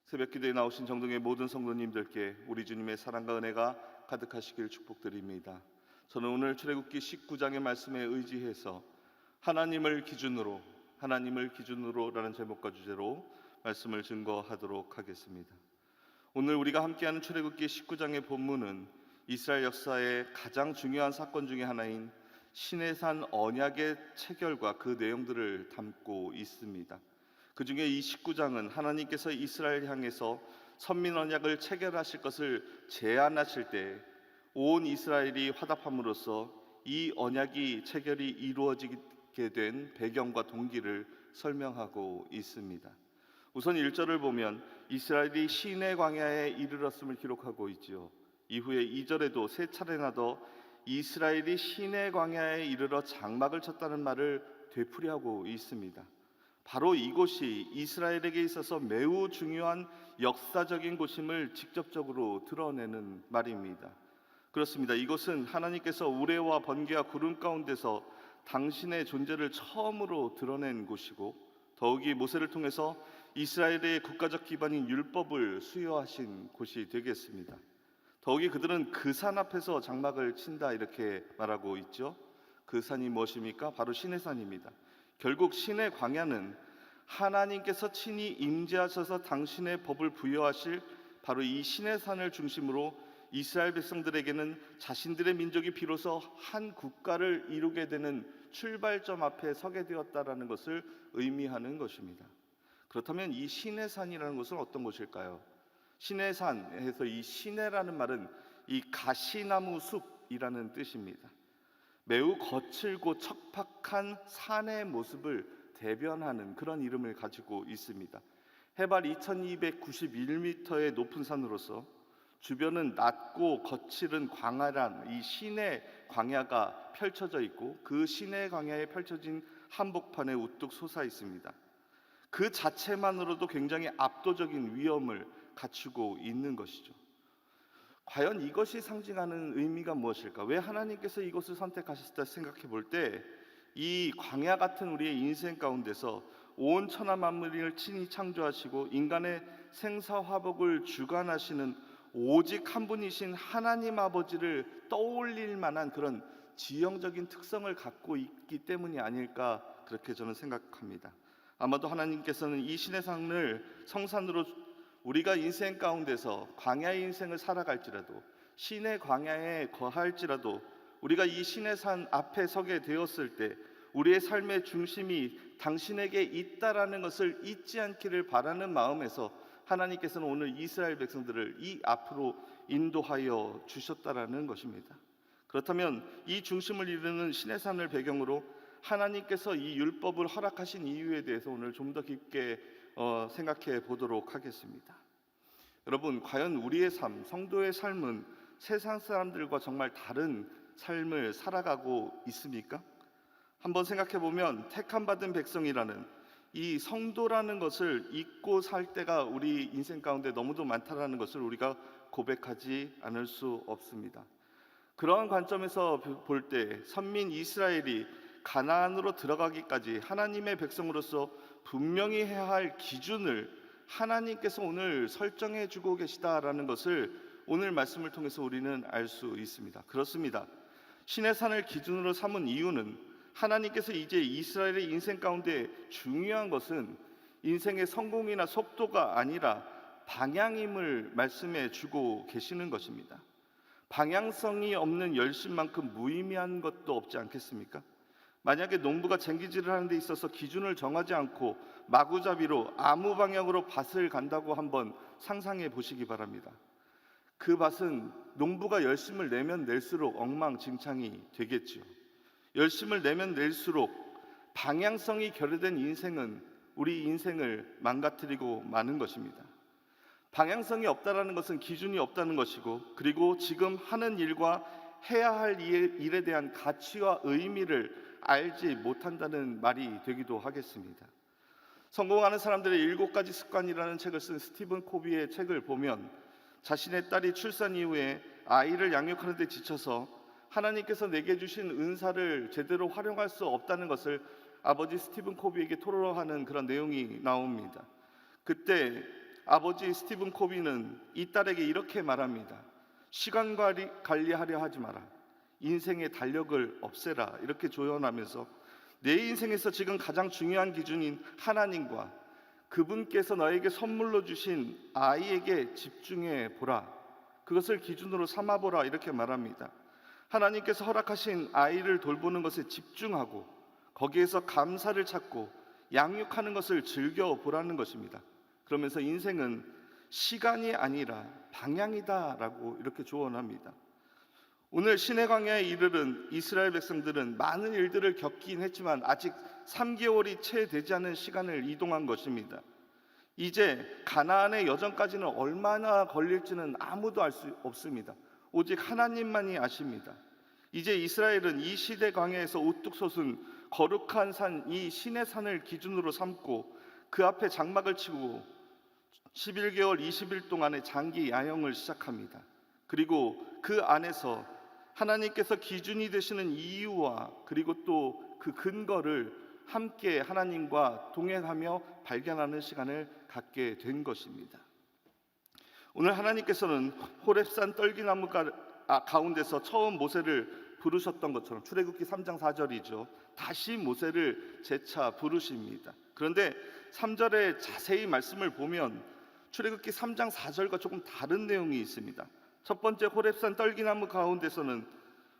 새벽 기도에 나오신 정동의 모든 성도님들께 우리 주님의 사랑과 은혜가 가득하시길 축복드립니다. 저는 오늘 출애굽기 19장의 말씀에 의지해서 하나님을 기준으로라는 제목과 주제로 말씀을 증거하도록 하겠습니다. 오늘 우리가 함께하는 출애굽기 19장의 본문은 이스라엘 역사의 가장 중요한 사건 중에 하나인 시내산 언약의 체결과 그 내용들을 담고 있습니다. 그 중에 이 19장은 하나님께서 이스라엘 향해서 선민 언약을 체결하실 것을 제안하실 때 온 이스라엘이 화답함으로써 이 언약이 체결이 이루어지게 된 배경과 동기를 설명하고 있습니다. 우선 1절을 보면 이스라엘이 시내 광야에 이르렀음을 기록하고 있지요. 이후에 2절에도 세 차례나 더 이스라엘이 시내 광야에 이르러 장막을 쳤다는 말을 되풀이하고 있습니다. 바로 이곳이 이스라엘에게 있어서 매우 중요한 역사적인 곳임을 직접적으로 드러내는 말입니다. 그렇습니다. 이곳은 하나님께서 우레와 번개와 구름 가운데서 당신의 존재를 처음으로 드러낸 곳이고, 더욱이 모세를 통해서 이스라엘의 국가적 기반인 율법을 수여하신 곳이 되겠습니다. 더욱이 그들은 그 산 앞에서 장막을 친다 이렇게 말하고 있죠. 그 산이 무엇입니까? 바로 시내산입니다. 결국 시내 광야는 하나님께서 친히 임재하셔서 당신의 법을 부여하실 바로 이 시내산을 중심으로 이스라엘 백성들에게는 자신들의 민족이 비로소 한 국가를 이루게 되는 출발점 앞에 서게 되었다라는 것을 의미하는 것입니다. 그렇다면 이 시내산이라는 것은 어떤 곳일까요? 시내산에서 이 시내라는 말은 이 가시나무 숲이라는 뜻입니다. 매우 거칠고 척박한 산의 모습을 대변하는 그런 이름을 가지고 있습니다. 해발 2291m의 높은 산으로서 주변은 낮고 거칠은 광활한 이 시내 광야가 펼쳐져 있고, 그 시내 광야에 펼쳐진 한복판에 우뚝 솟아 있습니다. 그 자체만으로도 굉장히 압도적인 위험을 갖추고 있는 것이죠. 과연 이것이 상징하는 의미가 무엇일까? 왜 하나님께서 이곳을 선택하셨을까 생각해 볼 때, 이 광야 같은 우리의 인생 가운데서 온 천하 만물을 친히 창조하시고 인간의 생사화복을 주관하시는 오직 한 분이신 하나님 아버지를 떠올릴 만한 그런 지형적인 특성을 갖고 있기 때문이 아닐까, 그렇게 저는 생각합니다. 아마도 하나님께서는 이 시내산을 성산으로 우리가 인생 가운데서 광야의 인생을 살아갈지라도, 시내 광야에 거할지라도 우리가 이 시내산 앞에 서게 되었을 때 우리의 삶의 중심이 당신에게 있다라는 것을 잊지 않기를 바라는 마음에서 하나님께서는 오늘 이스라엘 백성들을 이 앞으로 인도하여 주셨다라는 것입니다. 그렇다면 이 중심을 이루는 시내산을 배경으로 하나님께서 이 율법을 허락하신 이유에 대해서 오늘 좀 더 깊게 생각해 보도록 하겠습니다. 여러분, 과연 우리의 삶, 성도의 삶은 세상 사람들과 정말 다른 삶을 살아가고 있습니까? 한번 생각해 보면 택함받은 백성이라는 이 성도라는 것을 잊고 살 때가 우리 인생 가운데 너무도 많다라는 것을 우리가 고백하지 않을 수 없습니다. 그러한 관점에서 볼 때 선민 이스라엘이 가나안으로 들어가기까지 하나님의 백성으로서 분명히 해야 할 기준을 하나님께서 오늘 설정해 주고 계시다라는 것을 오늘 말씀을 통해서 우리는 알 수 있습니다. 그렇습니다. 시내산을 기준으로 삼은 이유는 하나님께서 이제 이스라엘의 인생 가운데 중요한 것은 인생의 성공이나 속도가 아니라 방향임을 말씀해 주고 계시는 것입니다. 방향성이 없는 열심만큼 무의미한 것도 없지 않겠습니까? 만약에 농부가 쟁기질을 하는 데 있어서 기준을 정하지 않고 마구잡이로 아무 방향으로 밭을 간다고 한번 상상해 보시기 바랍니다. 그 밭은 농부가 열심을 내면 낼수록 엉망진창이 되겠죠. 열심을 내면 낼수록 방향성이 결여된 인생은 우리 인생을 망가뜨리고 마는 것입니다. 방향성이 없다는 것은 기준이 없다는 것이고, 그리고 지금 하는 일과 해야 할 일에 대한 가치와 의미를 알지 못한다는 말이 되기도 하겠습니다. 성공하는 사람들의 7가지 습관이라는 책을 쓴 스티븐 코비의 책을 보면 자신의 딸이 출산 이후에 아이를 양육하는 데 지쳐서 하나님께서 내게 주신 은사를 제대로 활용할 수 없다는 것을 아버지 스티븐 코비에게 토로하는 그런 내용이 나옵니다. 그때 아버지 스티븐 코비는 이 딸에게 이렇게 말합니다. 시간 관리하려 하지 마라. 인생의 달력을 없애라. 이렇게 조언하면서 내 인생에서 지금 가장 중요한 기준인 하나님과 그분께서 너에게 선물로 주신 아이에게 집중해 보라. 그것을 기준으로 삼아 보라. 이렇게 말합니다. 하나님께서 허락하신 아이를 돌보는 것에 집중하고 거기에서 감사를 찾고 양육하는 것을 즐겨보라는 것입니다. 그러면서 인생은 시간이 아니라 방향이다라고 이렇게 조언합니다. 오늘 시내 광야에 이르른 이스라엘 백성들은 많은 일들을 겪긴 했지만 아직 3개월이 채 되지 않은 시간을 이동한 것입니다. 이제 가나안의 여정까지는 얼마나 걸릴지는 아무도 알 수 없습니다. 오직 하나님만이 아십니다. 이제 이스라엘은 이 시대 광야에서 우뚝 솟은 거룩한 산, 이 시내 산을 기준으로 삼고 그 앞에 장막을 치고 11개월 20일 동안의 장기 야영을 시작합니다. 그리고 그 안에서 하나님께서 기준이 되시는 이유와 그리고 또 그 근거를 함께 하나님과 동행하며 발견하는 시간을 갖게 된 것입니다. 오늘 하나님께서는 호렙산 떨기나무 가운데서 처음 모세를 부르셨던 것처럼 출애굽기 3장 4절이죠. 다시 모세를 재차 부르십니다. 그런데 3절에 자세히 말씀을 보면 출애굽기 3장 4절과 조금 다른 내용이 있습니다. 첫 번째 호렙산 떨기나무 가운데서는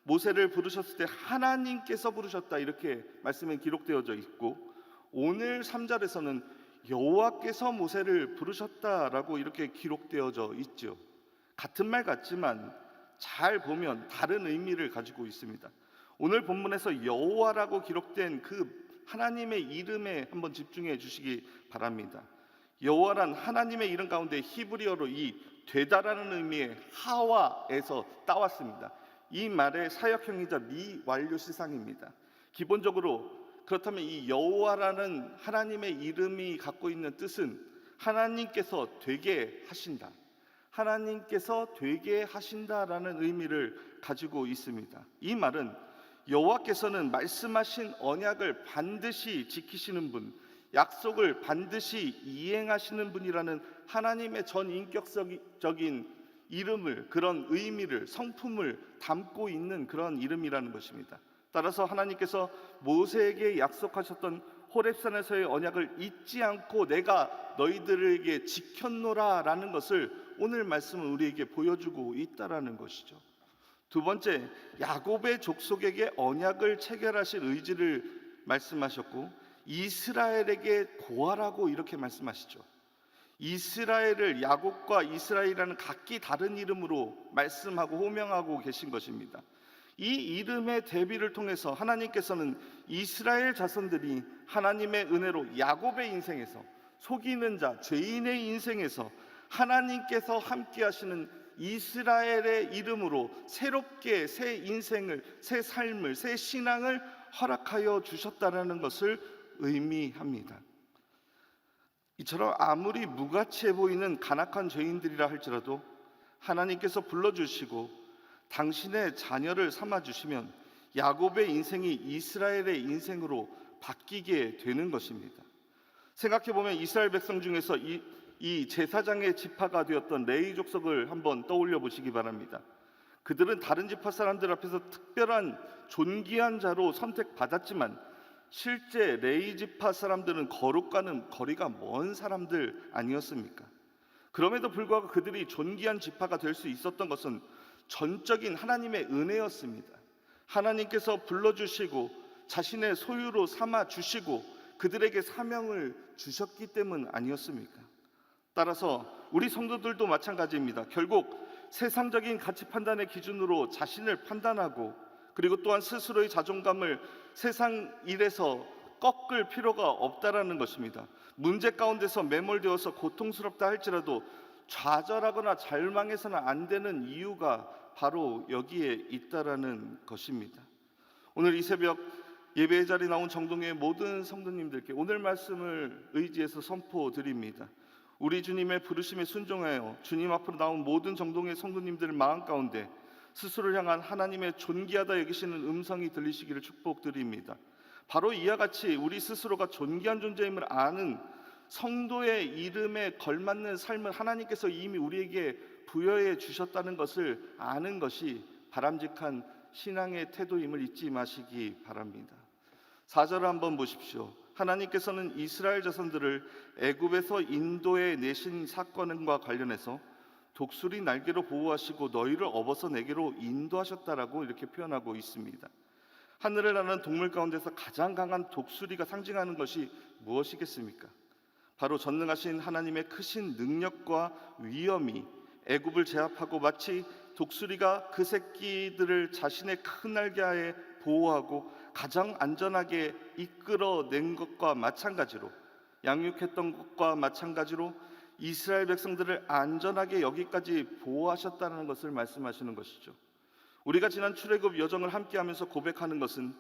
모세를 부르셨을 때 하나님께서 부르셨다 이렇게 말씀에 기록되어져 있고, 오늘 3절에서는 여호와께서 모세를 부르셨다라고 이렇게 기록되어져 있죠. 같은 말 같지만 잘 보면 다른 의미를 가지고 있습니다. 오늘 본문에서 여호와라고 기록된 그 하나님의 이름에 한번 집중해 주시기 바랍니다. 여호와란 하나님의 이름 가운데 히브리어로 이 되다라는 의미의 하와에서 따왔습니다. 이 말의 사역형이자 미완료 시상입니다. 기본적으로 그렇다면 이 여호와라는 하나님의 이름이 갖고 있는 뜻은 하나님께서 되게 하신다, 하나님께서 되게 하신다라는 의미를 가지고 있습니다. 이 말은 여호와께서는 말씀하신 언약을 반드시 지키시는 분, 약속을 반드시 이행하시는 분이라는 하나님의 전인격적인 이름을, 그런 의미를, 성품을 담고 있는 그런 이름이라는 것입니다. 따라서 하나님께서 모세에게 약속하셨던 호렙산에서의 언약을 잊지 않고 내가 너희들에게 지켰노라라는 것을 오늘 말씀은 우리에게 보여주고 있다라는 것이죠. 두 번째, 야곱의 족속에게 언약을 체결하실 의지를 말씀하셨고 이스라엘에게 고하라고 이렇게 말씀하시죠. 이스라엘을 야곱과 이스라엘이라는 각기 다른 이름으로 말씀하고 호명하고 계신 것입니다. 이 이름의 대비를 통해서 하나님께서는 이스라엘 자손들이 하나님의 은혜로 야곱의 인생에서, 속이는 자, 죄인의 인생에서 하나님께서 함께 하시는 이스라엘의 이름으로 새롭게 새 인생을, 새 삶을, 새 신앙을 허락하여 주셨다는 것을 의미합니다. 이처럼 아무리 무가치해 보이는 간악한 죄인들이라 할지라도 하나님께서 불러주시고 당신의 자녀를 삼아주시면 야곱의 인생이 이스라엘의 인생으로 바뀌게 되는 것입니다. 생각해보면 이스라엘 백성 중에서 이 제사장의 지파가 되었던 레위 족속을 한번 떠올려 보시기 바랍니다. 그들은 다른 지파 사람들 앞에서 특별한 존귀한 자로 선택받았지만 실제 레위 지파 사람들은 거룩과는 거리가 먼 사람들 아니었습니까? 그럼에도 불구하고 그들이 존귀한 지파가 될 수 있었던 것은 전적인 하나님의 은혜였습니다. 하나님께서 불러주시고 자신의 소유로 삼아 주시고 그들에게 사명을 주셨기 때문 아니었습니까? 따라서 우리 성도들도 마찬가지입니다. 결국 세상적인 가치 판단의 기준으로 자신을 판단하고 그리고 또한 스스로의 자존감을 세상 일에서 꺾을 필요가 없다라는 것입니다. 문제 가운데서 매몰되어서 고통스럽다 할지라도 좌절하거나 절망해서는 안 되는 이유가 바로 여기에 있다라는 것입니다. 오늘 이 새벽 예배의 자리에 나온 정동의 모든 성도님들께 오늘 말씀을 의지해서 선포드립니다. 우리 주님의 부르심에 순종하여 주님 앞으로 나온 모든 정동의 성도님들 마음 가운데 스스로를 향한 하나님의 존귀하다 여기시는 음성이 들리시기를 축복드립니다. 바로 이와 같이 우리 스스로가 존귀한 존재임을 아는 성도의 이름에 걸맞는 삶을 하나님께서 이미 우리에게 부여해 주셨다는 것을 아는 것이 바람직한 신앙의 태도임을 잊지 마시기 바랍니다. 4절을 한번 보십시오. 하나님께서는 이스라엘 자손들을 애굽에서 인도해 내신 사건과 관련해서 독수리 날개로 보호하시고 너희를 업어서 내게로 인도하셨다라고 이렇게 표현하고 있습니다. 하늘을 나는 동물 가운데서 가장 강한 독수리가 상징하는 것이 무엇이겠습니까? 바로 전능하신 하나님의 크신 능력과 위엄이 애굽을 제압하고 마치 독수리가 그 새끼들을 자신의 큰 날개하에 보호하고 가장 안전하게 이끌어낸 것과 마찬가지로, 양육했던 것과 마찬가지로 이스라엘 백성들을 안전하게 여기까지 보호하셨다는 것을 말씀하시는 것이죠. 우리가 지난 출애굽 여정을 함께하면서 고백하는 것은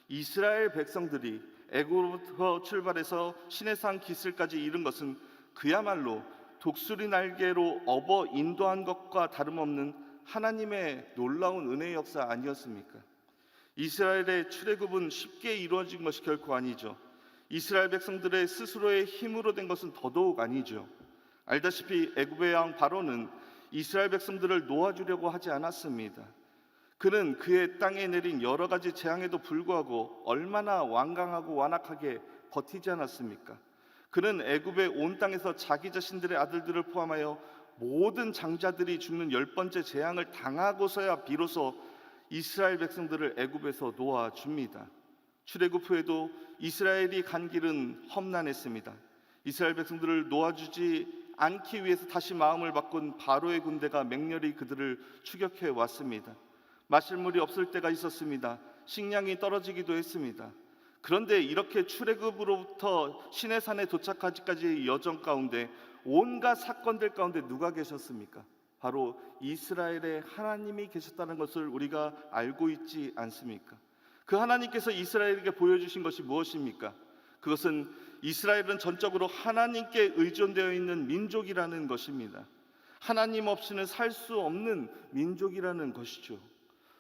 이스라엘 백성들이 애굽으로부터 출발해서 시내산 기슭까지 이른 것은 그야말로 독수리 날개로 업어 인도한 것과 다름없는 하나님의 놀라운 은혜의 역사 아니었습니까? 이스라엘의 출애굽은 쉽게 이루어진 것이 결코 아니죠. 이스라엘 백성들의 스스로의 힘으로 된 것은 더더욱 아니죠. 알다시피 애굽의 왕 바로는 이스라엘 백성들을 놓아주려고 하지 않았습니다. 그는 그의 땅에 내린 여러 가지 재앙에도 불구하고 얼마나 완강하고 완악하게 버티지 않았습니까? 그는 애굽의 온 땅에서 자기 자신들의 아들들을 포함하여 모든 장자들이 죽는 10번째 재앙을 당하고서야 비로소 이스라엘 백성들을 애굽에서 놓아줍니다. 출애굽 후에도 이스라엘이 간 길은 험난했습니다. 이스라엘 백성들을 놓아주지 않기 위해서 다시 마음을 바꾼 바로의 군대가 맹렬히 그들을 추격해 왔습니다. 마실 물이 없을 때가 있었습니다. 식량이 떨어지기도 했습니다. 그런데 이렇게 출애굽으로부터 시내산에 도착하기까지의 여정 가운데 온갖 사건들 가운데 누가 계셨습니까? 바로 이스라엘의 하나님이 계셨다는 것을 우리가 알고 있지 않습니까? 그 하나님께서 이스라엘에게 보여주신 것이 무엇입니까? 그것은 이스라엘은 전적으로 하나님께 의존되어 있는 민족이라는 것입니다. 하나님 없이는 살 수 없는 민족이라는 것이죠.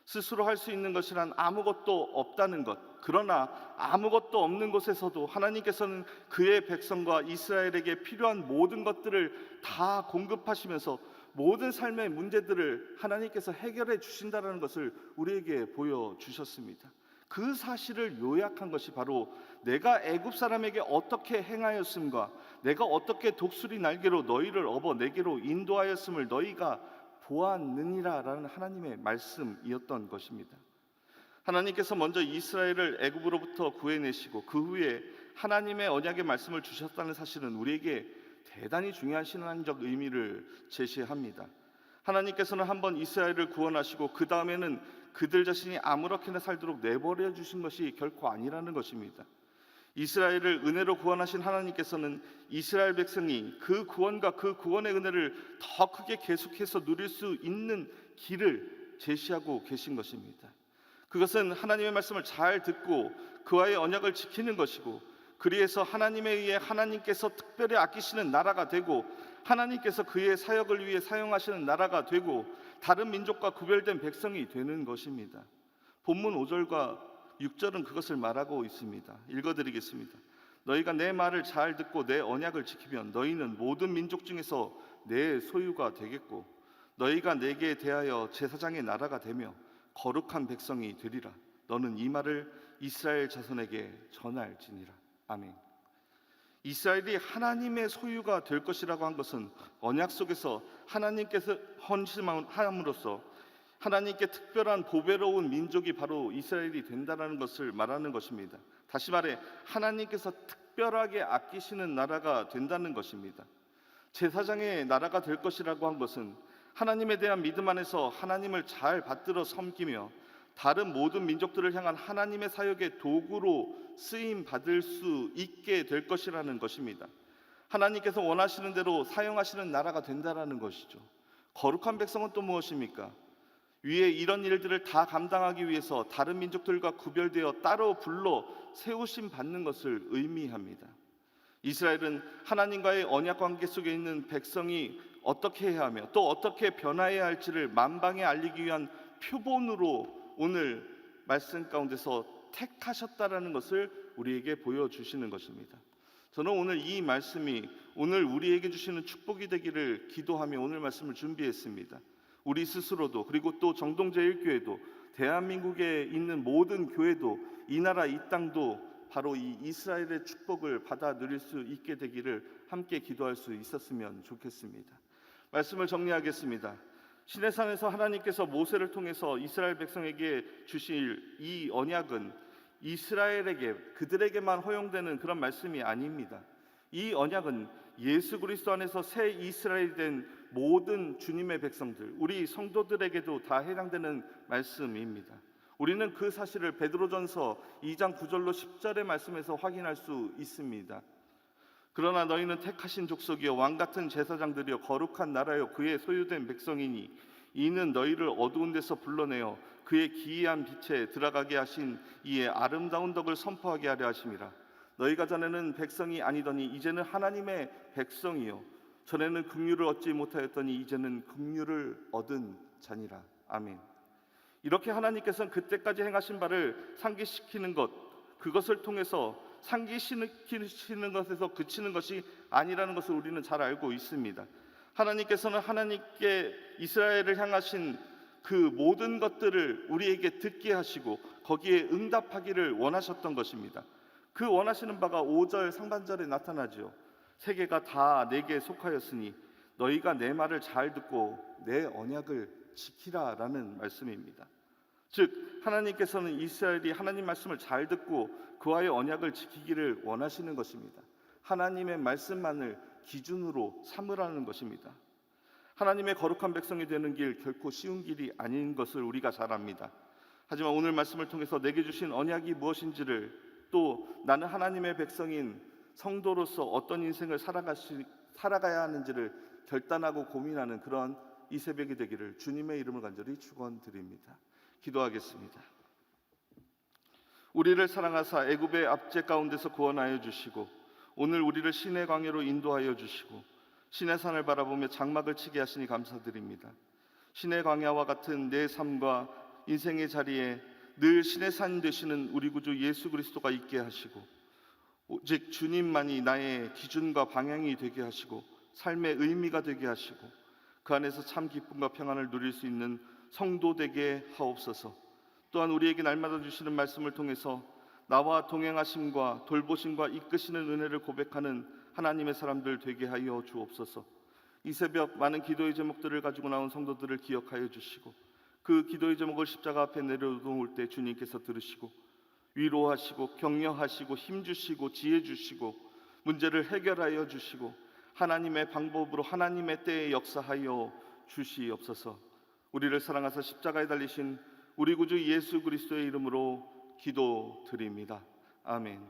스스로 할 수 있는 것이란 아무것도 없다는 것. 그러나 아무것도 없는 곳에서도 하나님께서는 그의 백성과 이스라엘에게 필요한 모든 것들을 다 공급하시면서 모든 삶의 문제들을 하나님께서 해결해 주신다는 것을 우리에게 보여주셨습니다. 그 사실을 요약한 것이 바로 내가 애굽 사람에게 어떻게 행하였음과 내가 어떻게 독수리 날개로 너희를 업어 내게로 인도하였음을 너희가 보았느니라라는 하나님의 말씀이었던 것입니다. 하나님께서 먼저 이스라엘을 애굽으로부터 구해내시고 그 후에 하나님의 언약의 말씀을 주셨다는 사실은 우리에게 대단히 중요한 신앙적 의미를 제시합니다. 하나님께서는 한번 이스라엘을 구원하시고 그 다음에는 그들 자신이 아무렇게나 살도록 내버려 주신 것이 결코 아니라는 것입니다. 이스라엘을 은혜로 구원하신 하나님께서는 이스라엘 백성이 그 구원과 그 구원의 은혜를 더 크게 계속해서 누릴 수 있는 길을 제시하고 계신 것입니다. 그것은 하나님의 말씀을 잘 듣고 그와의 언약을 지키는 것이고, 그리해서 하나님에 의해 하나님께서 특별히 아끼시는 나라가 되고 하나님께서 그의 사역을 위해 사용하시는 나라가 되고 다른 민족과 구별된 백성이 되는 것입니다. 본문 5절과 6절은 그것을 말하고 있습니다. 읽어드리겠습니다. 너희가 내 말을 잘 듣고 내 언약을 지키면 너희는 모든 민족 중에서 내 소유가 되겠고 너희가 내게 대하여 제사장의 나라가 되며 거룩한 백성이 되리라. 너는 이 말을 이스라엘 자손에게 전할지니라. 아멘. 이스라엘이 하나님의 소유가 될 것이라고 한 것은 언약 속에서 하나님께서 헌신함으로써 하나님께 특별한 보배로운 민족이 바로 이스라엘이 된다는 것을 말하는 것입니다. 다시 말해 하나님께서 특별하게 아끼시는 나라가 된다는 것입니다. 제사장의 나라가 될 것이라고 한 것은 하나님에 대한 믿음 안에서 하나님을 잘 받들어 섬기며 다른 모든 민족들을 향한 하나님의 사역의 도구로 쓰임 받을 수 있게 될 것이라는 것입니다. 하나님께서 원하시는 대로 사용하시는 나라가 된다는 것이죠. 거룩한 백성은 또 무엇입니까? 위에 이런 일들을 다 감당하기 위해서 다른 민족들과 구별되어 따로 불러 세우심 받는 것을 의미합니다. 이스라엘은 하나님과의 언약 관계 속에 있는 백성이 어떻게 해야 하며 또 어떻게 변화해야 할지를 만방에 알리기 위한 표본으로 오늘 말씀 가운데서 택하셨다라는 것을 우리에게 보여주시는 것입니다. 저는 오늘 이 말씀이 오늘 우리에게 주시는 축복이 되기를 기도하며 오늘 말씀을 준비했습니다. 우리 스스로도, 그리고 또 정동제일교회도, 대한민국에 있는 모든 교회도, 이 나라 이 땅도 바로 이 이스라엘의 축복을 받아 누릴 수 있게 되기를 함께 기도할 수 있었으면 좋겠습니다. 말씀을 정리하겠습니다. 시내산에서 하나님께서 모세를 통해서 이스라엘 백성에게 주실 이 언약은 이스라엘에게, 그들에게만 허용되는 그런 말씀이 아닙니다. 이 언약은 예수 그리스도 안에서 새 이스라엘이 된 모든 주님의 백성들, 우리 성도들에게도 다 해당되는 말씀입니다. 우리는 그 사실을 베드로전서 2장 9절로 10절의 말씀에서 확인할 수 있습니다. 그러나 너희는 택하신 족속이요 왕같은 제사장들이요 거룩한 나라요 그의 소유된 백성이니 이는 너희를 어두운 데서 불러내어 그의 기이한 빛에 들어가게 하신 이의 아름다운 덕을 선포하게 하려 하심이라. 너희가 전에는 백성이 아니더니 이제는 하나님의 백성이요 전에는 긍휼을 얻지 못하였더니 이제는 긍휼을 얻은 자니라. 아멘. 이렇게 하나님께서는 그때까지 행하신 바를 상기시키는 것, 그것을 통해서 상기시키는 것에서 그치는 것이 아니라는 것을 우리는 잘 알고 있습니다. 하나님께서는 하나님께 이스라엘을 향하신 그 모든 것들을 우리에게 듣게 하시고 거기에 응답하기를 원하셨던 것입니다. 그 원하시는 바가 5절 상반절에 나타나죠. 세계가 다 내게 속하였으니 너희가 내 말을 잘 듣고 내 언약을 지키라 라는 말씀입니다. 즉 하나님께서는 이스라엘이 하나님 말씀을 잘 듣고 그와의 언약을 지키기를 원하시는 것입니다. 하나님의 말씀만을 기준으로 삼으라는 것입니다. 하나님의 거룩한 백성이 되는 길 결코 쉬운 길이 아닌 것을 우리가 잘 압니다. 하지만 오늘 말씀을 통해서 내게 주신 언약이 무엇인지를, 또 나는 하나님의 백성인 성도로서 어떤 인생을 살아가야 하는지를 결단하고 고민하는 그런 이 새벽이 되기를 주님의 이름을 간절히 축원드립니다. 기도하겠습니다. 우리를 사랑하사 애굽의 압제 가운데서 구원하여 주시고 오늘 우리를 신의 광야로 인도하여 주시고 신의 산을 바라보며 장막을 치게 하시니 감사드립니다. 신의 광야와 같은 내 삶과 인생의 자리에 늘 신의 산 되시는 우리 구주 예수 그리스도가 있게 하시고 오직 주님만이 나의 기준과 방향이 되게 하시고 삶의 의미가 되게 하시고 그 안에서 참 기쁨과 평안을 누릴 수 있는 성도 되게 하옵소서. 또한 우리에게 날마다 주시는 말씀을 통해서 나와 동행하심과 돌보심과 이끄시는 은혜를 고백하는 하나님의 사람들 되게 하여 주옵소서. 이 새벽 많은 기도의 제목들을 가지고 나온 성도들을 기억하여 주시고 그 기도의 제목을 십자가 앞에 내려놓을 때 주님께서 들으시고 위로하시고 격려하시고 힘주시고 지혜 주시고 문제를 해결하여 주시고 하나님의 방법으로 하나님의 때에 역사하여 주시옵소서. 우리를 사랑하사 십자가에 달리신 우리 구주 예수 그리스도의 이름으로 기도드립니다. 아멘.